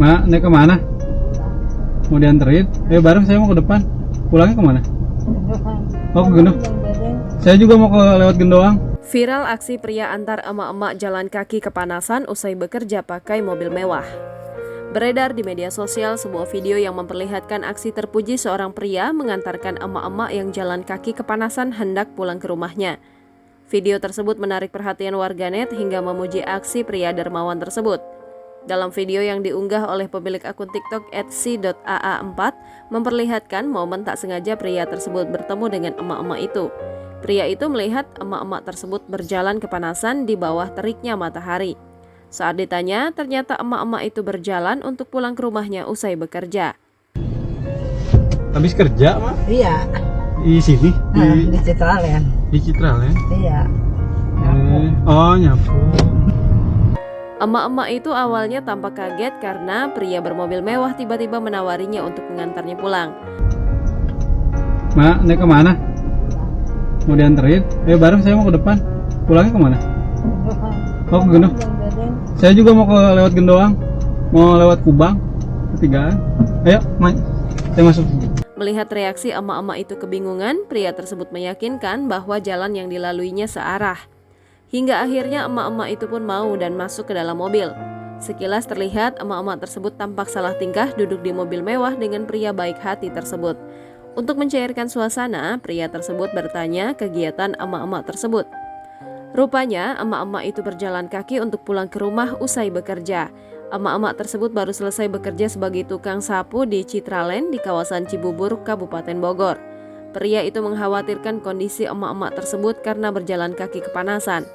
Mak, naik kemana? Mau dianterin? Ayo bareng, saya mau ke depan. Pulangnya kemana? Oh, ke Gendong. Saya juga mau lewat Gendoang. Viral aksi pria antar emak-emak jalan kaki kepanasan usai bekerja pakai mobil mewah. Beredar di media sosial sebuah video yang memperlihatkan aksi terpuji seorang pria mengantarkan emak-emak yang jalan kaki kepanasan hendak pulang ke rumahnya. Video tersebut menarik perhatian warganet hingga memuji aksi pria dermawan tersebut. Dalam video yang diunggah oleh pemilik akun TikTok @si.aa4 memperlihatkan momen tak sengaja pria tersebut bertemu dengan emak-emak itu. Pria itu melihat emak-emak tersebut berjalan kepanasan di bawah teriknya matahari. Saat ditanya, ternyata emak-emak itu berjalan untuk pulang ke rumahnya usai bekerja. Habis kerja, Mak? Iya. Di sini? Di Citraland. Di Citraland? Iya. Oh, nyapu. Emak-emak itu awalnya tampak kaget karena pria bermobil mewah tiba-tiba menawarinya untuk mengantarnya pulang. Mak, naik kemana? Mau dianterin? Ayo bareng, saya mau ke depan. Pulangnya kemana? Oh, ke Gendong. Saya juga mau lewat Gendoang. Mau lewat Kubang. Ketigaan. Ayo, saya masuk. Melihat reaksi emak-emak itu kebingungan, pria tersebut meyakinkan bahwa jalan yang dilaluinya searah. Hingga akhirnya emak-emak itu pun mau dan masuk ke dalam mobil. Sekilas terlihat emak-emak tersebut tampak salah tingkah duduk di mobil mewah dengan pria baik hati tersebut. Untuk mencairkan suasana, pria tersebut bertanya kegiatan emak-emak tersebut. Rupanya emak-emak itu berjalan kaki untuk pulang ke rumah usai bekerja. Emak-emak tersebut baru selesai bekerja sebagai tukang sapu di Citraland di kawasan Cibubur, Kabupaten Bogor. Pria itu mengkhawatirkan kondisi emak-emak tersebut karena berjalan kaki kepanasan.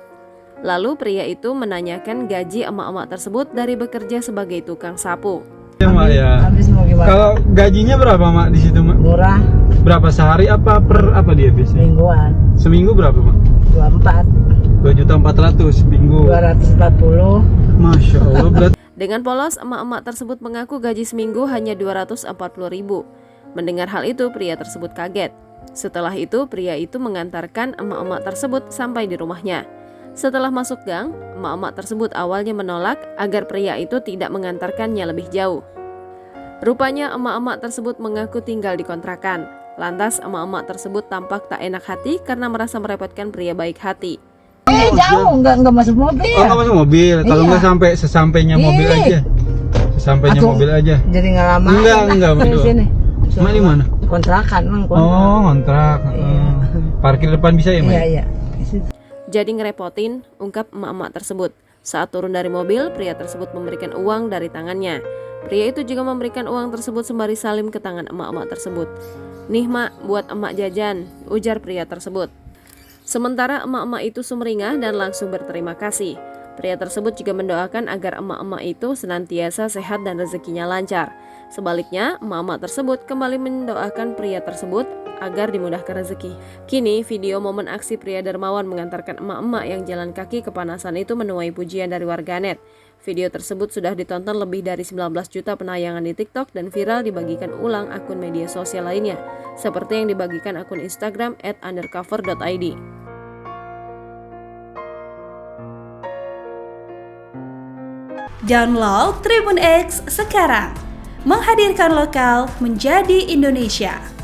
Lalu pria itu menanyakan gaji emak-emak tersebut dari bekerja sebagai tukang sapu. Ya, Mak, ya. Habis mau gimana? Kalau gajinya berapa, Mak, di situ, Mak? Murah. Berapa sehari apa per apa dia biasanya? Mingguan. Seminggu berapa, Mak? 24. 2.400.000 seminggu. 240. Masya Allah, berarti Dengan polos, emak-emak tersebut mengaku gaji seminggu hanya 240.000. Mendengar hal itu, pria tersebut kaget. Setelah itu, pria itu mengantarkan emak-emak tersebut sampai di rumahnya. Setelah masuk gang, emak-emak tersebut awalnya menolak agar pria itu tidak mengantarkannya lebih jauh. Rupanya emak-emak tersebut mengaku tinggal di kontrakan. Lantas emak-emak tersebut tampak tak enak hati karena merasa merepotkan pria baik hati. Jauh, enggak masuk mobil. oh, nggak masuk mobil. Kalau Iya. nggak sampai sesampainya mobil aja. Sesampainya Aku mobil aja. Jadi nggak lama. Enggak, Di berdua. sini. Mak di mana? Kontrakan, Oh, kontrak. Iya. Parkir depan bisa ya, Mak? Iya, iya. Jadi ngerepotin, ungkap emak-emak tersebut. Saat turun dari mobil, pria tersebut memberikan uang dari tangannya. Pria itu juga memberikan uang tersebut sembari salim ke tangan emak-emak tersebut. "Nih, Mak, buat emak jajan," ujar pria tersebut. Sementara emak-emak itu sumringah dan langsung berterima kasih. Pria tersebut juga mendoakan agar emak-emak itu senantiasa sehat dan rezekinya lancar. Sebaliknya, emak-emak tersebut kembali mendoakan pria tersebut agar dimudahkan rezeki. Kini, video momen aksi pria dermawan mengantarkan emak-emak yang jalan kaki kepanasan itu menuai pujian dari warganet. Video tersebut sudah ditonton lebih dari 19 juta penayangan di TikTok dan viral dibagikan ulang akun media sosial lainnya, seperti yang dibagikan akun Instagram @undercover.id. Download Tribun X sekarang, menghadirkan lokal menjadi Indonesia.